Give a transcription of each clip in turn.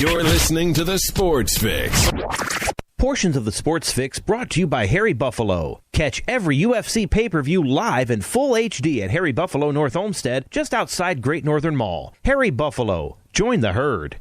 You're listening to The Sports Fix. Portions of the Sports Fix brought to you by Harry Buffalo. Catch every UFC pay-per-view live in full HD at Harry Buffalo North Olmsted, just outside Great Northern Mall. Harry Buffalo. Join the herd.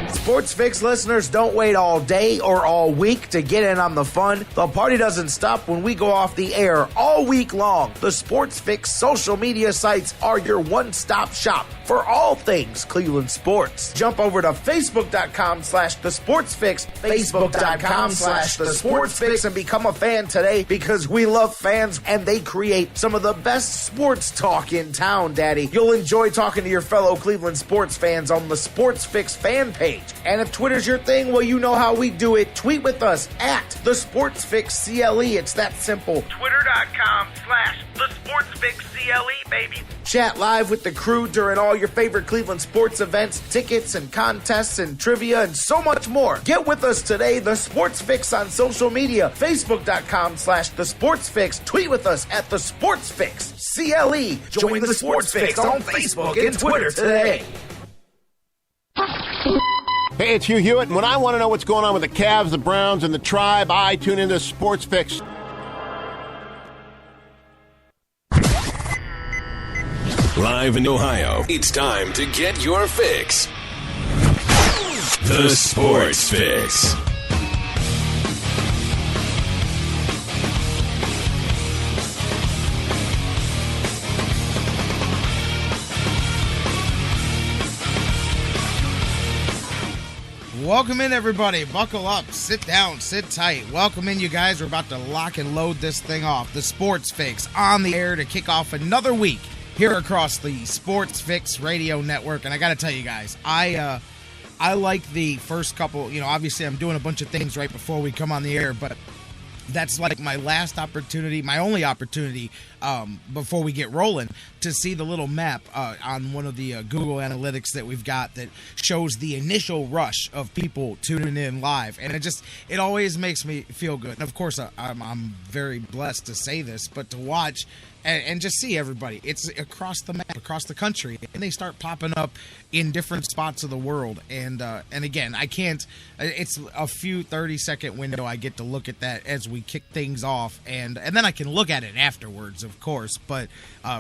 Sports Fix listeners, don't wait all day or all week to get in on the fun. The party doesn't stop when we go off the air all week long. The Sports Fix social media sites are your one-stop shop for all things Cleveland sports. Jump over to Facebook.com/TheSportsFix, Facebook.com/TheSportsFix, and become a fan today because we love fans and they create some of the best sports talk in town, Daddy. You'll enjoy talking to your fellow Cleveland sports fans on the Sports Fix fan page. And if Twitter's your thing, well, you know how we do it. Tweet with us at TheSportsFixCLE. It's that simple. Twitter.com/TheSportsFixCLE, baby. Chat live with the crew during all your favorite Cleveland sports events, tickets and contests and trivia and so much more. Get with us today, The Sports Fix on social media, Facebook.com/TheSportsFix. Tweet with us at TheSportsFixCLE. Join The Sports Fix on Facebook and Twitter today. Hey, it's Hugh Hewitt, and when I want to know what's going on with the Cavs, the Browns, and the Tribe, I tune into Sports Fix. Live in Ohio, it's time to get your fix. The Sports Fix. Welcome in, everybody. Buckle up, sit down, sit tight. Welcome in, you guys. We're about to lock and load this thing off. The Sports Fix on the air to kick off another week here across the Sports Fix radio network. And I got to tell you guys, I like the first couple, obviously I'm doing a bunch of things right before we come on the air, but that's like my last opportunity, my only opportunity before we get rolling to see the little map on one of the Google Analytics that we've got that shows the initial rush of people tuning in live. And it always makes me feel good. And of course, I'm very blessed to say this, but to watch and just see everybody. It's across the map, across the country, and they start popping up in different spots of the world. And again, I can't. It's a few 30-second window. I get to look at that as we kick things off, and then I can look at it afterwards, of course. But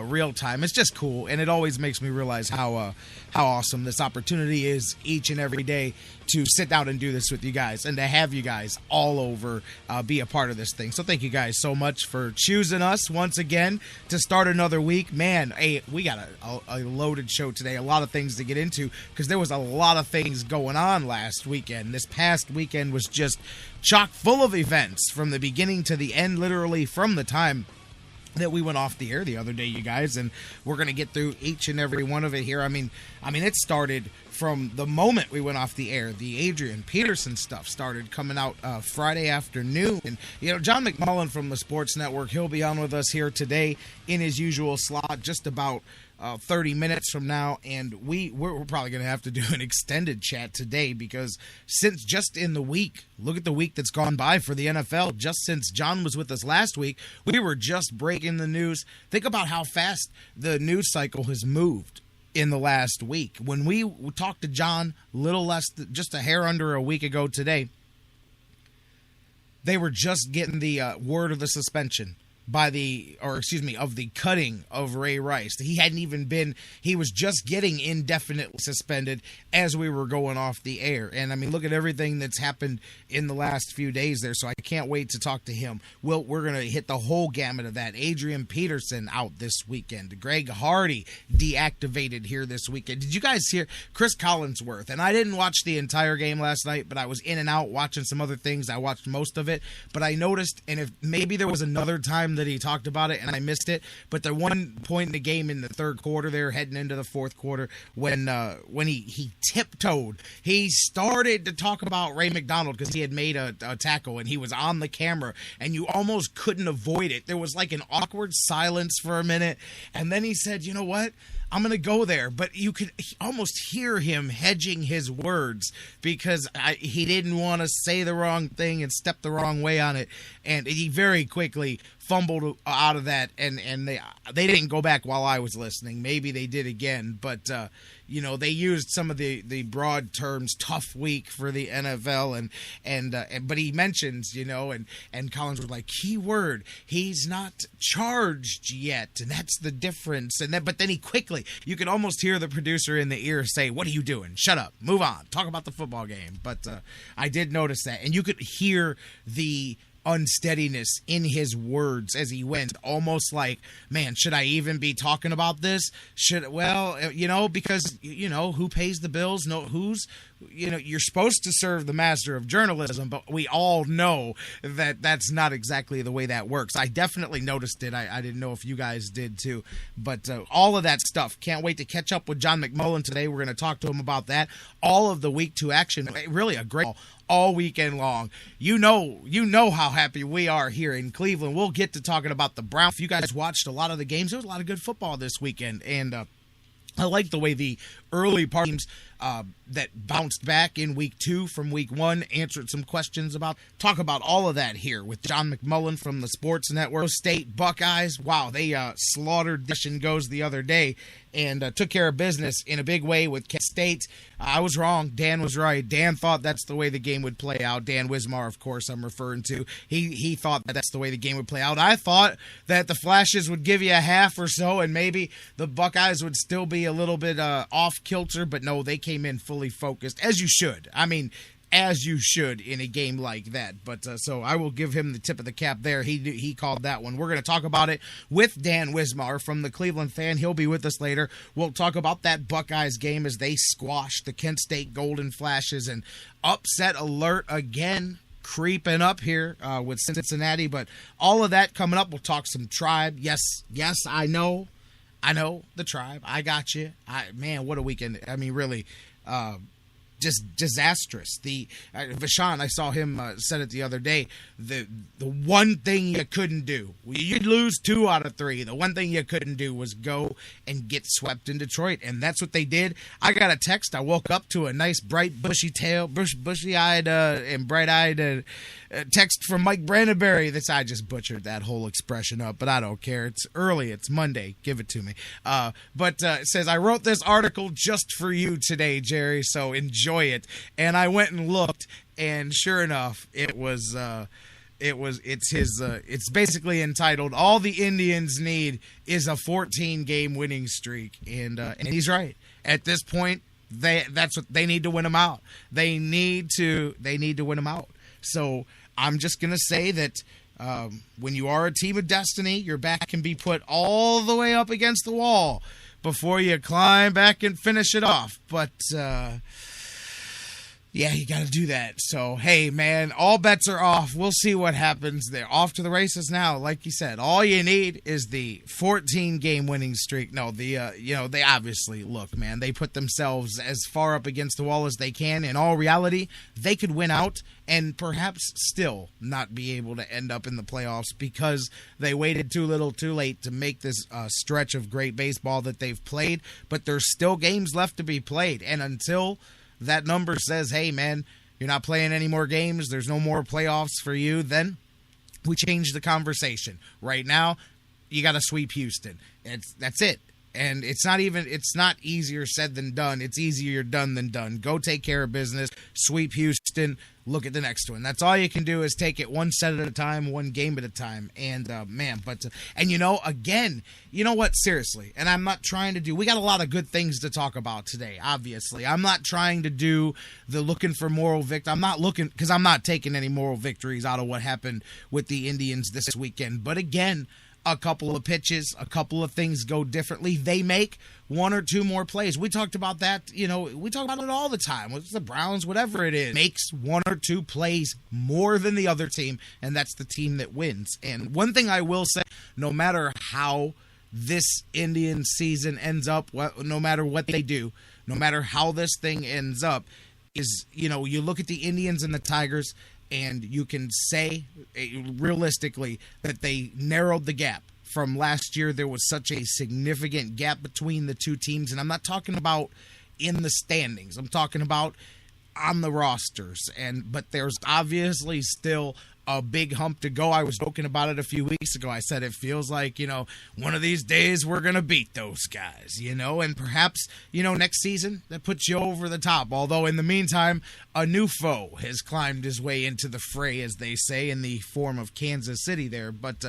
real time, it's just cool, and it always makes me realize how awesome this opportunity is each and every day to sit down and do this with you guys, and to have you guys all over be a part of this thing. So thank you guys so much for choosing us once again to start another week. Man, we got a loaded show today, a lot of things to get into because there was a lot of things going on last weekend. This past weekend was just chock full of events from the beginning to the end, literally from the time that we went off the air the other day, you guys, and we're going to get through each and every one of it here. I mean, it started from the moment we went off the air. The Adrian Peterson stuff started coming out Friday afternoon. And, John McMullen from the Sports Network, he'll be on with us here today in his usual slot just about 30 minutes from now, and we're probably going to have to do an extended chat today because since just in the week, look at the week that's gone by for the NFL, just since John was with us last week, we were just breaking the news. Think about how fast the news cycle has moved in the last week. When we talked to John just a hair under a week ago today, they were just getting the word of the suspension of the cutting of Ray Rice. He was just getting indefinitely suspended as we were going off the air. And look at everything that's happened in the last few days there. So I can't wait to talk to him. We're going to hit the whole gamut of that. Adrian Peterson out this weekend. Greg Hardy deactivated here this weekend. Did you guys hear Chris Collinsworth? And I didn't watch the entire game last night, but I was in and out watching some other things. I watched most of it, but I noticed, and if maybe there was another time that he talked about it and I missed it, but the one point in the game in the third quarter there, heading into the fourth quarter, when he tiptoed, he started to talk about Ray McDonald because he had made a tackle and he was on the camera and you almost couldn't avoid it. There was like an awkward silence for a minute, and then he said, you know what? I'm going to go there, but you could almost hear him hedging his words because he didn't want to say the wrong thing and step the wrong way on it, and he very quickly fumbled out of that, and they didn't go back while I was listening. Maybe they did again, but they used some of the broad terms, tough week for the NFL, but he mentions, and Collins was like, keyword, he's not charged yet, and that's the difference. But then he quickly, you could almost hear the producer in the ear say, "What are you doing? Shut up, move on, talk about the football game." But I did notice that, and you could hear the unsteadiness in his words as he went, almost like, man, should I even be talking about this? Because who pays the bills? You're supposed to serve the master of journalism, but we all know that that's not exactly the way that works. I definitely noticed it. I didn't know if you guys did too, but all of that stuff. Can't wait to catch up with John McMullen today. We're going to talk to him about that. All of the week 2 action. Really a great all weekend long. You know how happy we are here in Cleveland. We'll get to talking about the Browns. If you guys watched a lot of the games, there was a lot of good football this weekend, and I like the way the early part teams that bounced back in week 2 from week 1 answered some questions talk about all of that here with John McMullen from the Sports Network. State Buckeyes, wow, they slaughtered Dish and Goes the other day and took care of business in a big way with Kent State. I was wrong. Dan was right. Dan thought that's the way the game would play out. Dan Wismar, of course, I'm referring to. He thought that that's the way the game would play out. I thought that the Flashes would give you a half or so, and maybe the Buckeyes would still be a little bit off kilter, but no, they came in fully focused, as you should. I mean, as you should in a game like that. But so I will give him the tip of the cap there. He called that one. We're going to talk about it with Dan Wismar from the Cleveland Fan. He'll be with us later. We'll talk about that Buckeyes game as they squashed the Kent State Golden Flashes, and upset alert again creeping up here with Cincinnati. But all of that coming up. We'll talk some Tribe. Yes, I know the Tribe. I got you. Man, what a weekend. I mean, really, just disastrous. Vashon, I saw him said it the other day. The one thing you couldn't do, you'd lose 2 out of 3. The one thing you couldn't do was go and get swept in Detroit, and that's what they did. I got a text. I woke up to a nice, bright, bushy-eyed, and bright-eyed text from Mike Brandenberry. I just butchered that whole expression up, but I don't care. It's early. It's Monday. Give it to me. But it says, I wrote this article just for you today, Jerry, so enjoy it. And I went and looked, and sure enough, it's basically entitled, All the Indians Need is a 14-game winning streak. And he's right. At this point, that's what they need to win them out. They need to win them out. So I'm just going to say that when you are a team of destiny, your back can be put all the way up against the wall before you climb back and finish it off. But yeah, you got to do that. So, hey, man, all bets are off. We'll see what happens. They're off to the races now. Like you said, all you need is the 14-game winning streak. No, they obviously, look, man, they put themselves as far up against the wall as they can. In all reality, they could win out and perhaps still not be able to end up in the playoffs because they waited too little too late to make this stretch of great baseball that they've played. But there's still games left to be played. And until that number says, hey, man, you're not playing any more games, there's no more playoffs for you, then we change the conversation. Right now, you got to sweep Houston. That's it. And it's not easier said than done. It's easier done than done. Go take care of business, sweep Houston, look at the next one. That's all you can do is take it one set at a time, one game at a time. And, again, you know what? Seriously, and I'm not trying to we got a lot of good things to talk about today, obviously. I'm not trying to do the looking for moral victory. I'm not looking, because I'm not taking any moral victories out of what happened with the Indians this weekend. But again, a couple of pitches, a couple of things go differently. They make 1 or 2 more plays. We talked about that, we talk about it all the time. With the Browns, whatever it is, makes 1 or 2 plays more than the other team, and that's the team that wins. And one thing I will say, no matter how this Indian season ends up, no matter what they do, no matter how this thing ends up, is, you look at the Indians and the Tigers, and you can say realistically that they narrowed the gap. From last year, there was such a significant gap between the two teams. And I'm not talking about in the standings. I'm talking about on the rosters. But there's obviously still a big hump to go. I was joking about it a few weeks ago. I said it feels like, one of these days we're going to beat those guys, and perhaps, next season that puts you over the top. Although in the meantime, a new foe has climbed his way into the fray, as they say, in the form of Kansas City there. But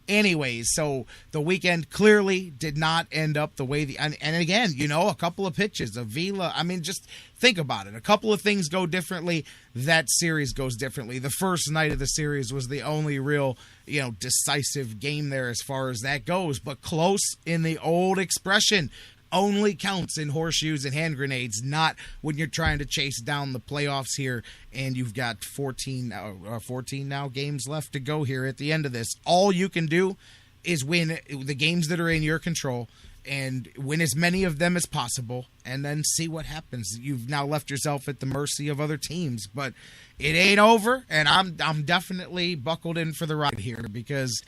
anyways, so the weekend clearly did not end up the way and again, a couple of pitches, Avila. I mean, just think about it. A couple of things go differently. That series goes differently. The first night of the series was the only real, decisive game there as far as that goes. But close in the old expression only counts in horseshoes and hand grenades, not when you're trying to chase down the playoffs here and you've got 14 now games left to go here at the end of this. All you can do is win the games that are in your control and win as many of them as possible, and then see what happens. You've now left yourself at the mercy of other teams, but it ain't over, and I'm definitely buckled in for the ride here because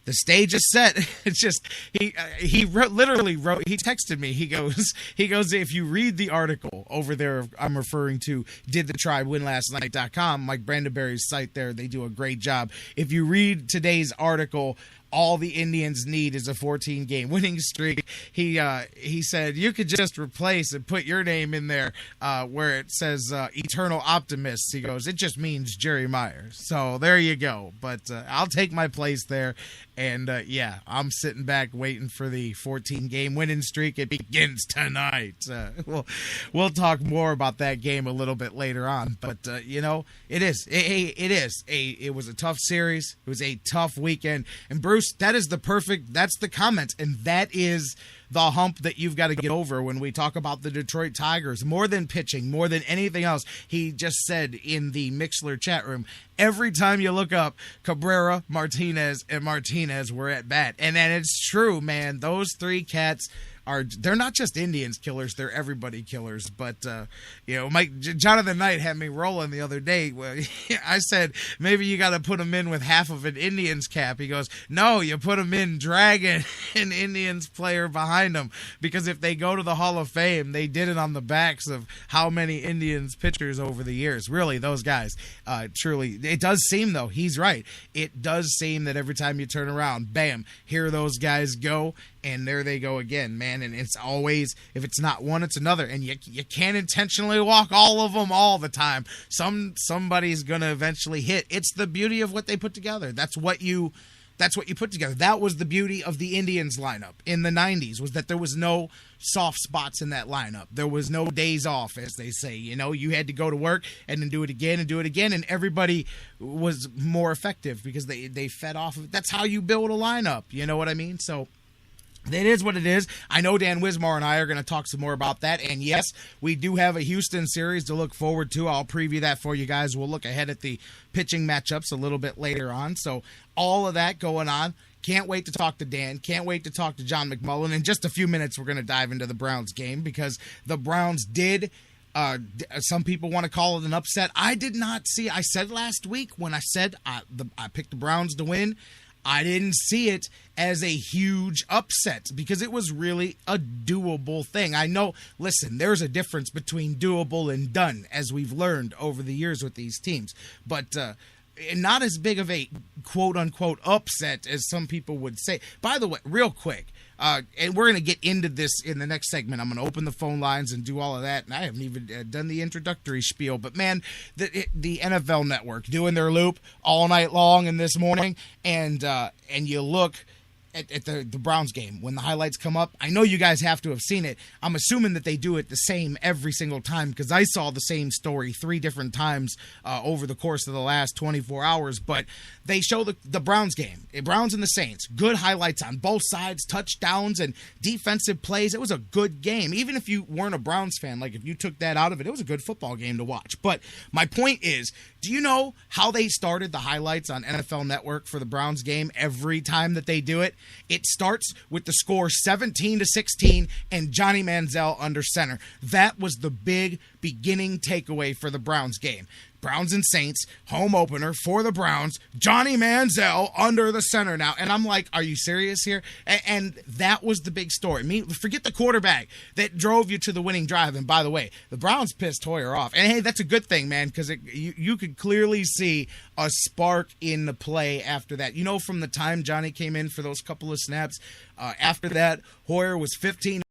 the stage is set. It's just he literally wrote. He texted me. He goes. If you read the article over there, I'm referring to didthetribewinlastnight.com, Mike Brandenberry's site there. They do a great job. If you read today's article, all the Indians need is a 14-game winning streak. He said you could just replace and put your name in there where it says Eternal Optimists. He goes, it just means Jerry Myers. So there you go. But I'll take my place there. And, I'm sitting back waiting for the 14-game winning streak. It begins tonight. We'll talk more about that game a little bit later on. But, it is. It was a tough series. It was a tough weekend. And, Bruce, that's the comment. And that is the hump that you've got to get over when we talk about the Detroit Tigers. More than pitching, more than anything else, he just said in the Mixler chat room, every time you look up, Cabrera, Martinez, and Martinez were at bat. And then it's true, man. Those three cats they're not just Indians killers, they're everybody killers. But Jonathan Knight had me rolling the other day. I said maybe you got to put them in with half of an Indians cap. He goes, no, you put them in dragging an Indians player behind them, because if they go to the Hall of Fame, they did it on the backs of how many Indians pitchers over the years. Really, those guys. Truly, it does seem, though, he's right. It does seem that every time you turn around, bam, here those guys go. And there they go again, man. And it's always, if it's not one, it's another. And you can't intentionally walk all of them all the time. Somebody's going to eventually hit. It's the beauty of what they put together. That's what you put together. That was the beauty of the Indians lineup in the 90s, was that there was no soft spots in that lineup. There was no days off, as they say. You had to go to work and then do it again and do it again, and everybody was more effective because they fed off of it. That's how you build a lineup. You know what I mean? So it is what it is. I know Dan Wismar and I are going to talk some more about that. And yes, we do have a Houston series to look forward to. I'll preview that for you guys. We'll look ahead at the pitching matchups a little bit later on. So all of that going on. Can't wait to talk to Dan. Can't wait to talk to John McMullen. In just a few minutes, we're going to dive into the Browns game because the Browns did. Some people want to call it an upset. I did not see. I said last week when I said I picked the Browns to win, I didn't see it as a huge upset because it was really a doable thing. I know, listen, there's a difference between doable and done, as we've learned over the years with these teams. But not as big of a quote-unquote upset as some people would say. By the way, real quick, and we're going to get into this in the next segment. I'm going to open the phone lines and do all of that, and I haven't even done the introductory spiel. But, man, the NFL Network doing their loop all night long and this morning, and you look at the Browns game, when the highlights come up, I know you guys have to have seen it. I'm assuming that they do it the same every single time because I saw the same story 3 different times over the course of the last 24 hours. But they show the Browns game, Browns and the Saints. Good highlights on both sides, touchdowns and defensive plays. It was a good game. Even if you weren't a Browns fan, like if you took that out of it, it was a good football game to watch. But my point is, do you know how they started the highlights on NFL Network for the Browns game every time that they do it? It starts with the score 17-16 and Johnny Manziel under center. That was the big beginning takeaway for the Browns game. Browns and Saints, home opener for the Browns, Johnny Manziel under the center now. And I'm like, are you serious here? And that was the big story. Forget the quarterback that drove you to the winning drive. And by the way, the Browns pissed Hoyer off. And hey, that's a good thing, man, because you could clearly see a spark in the play after that. From the time Johnny came in for those couple of snaps, after that, Hoyer was 15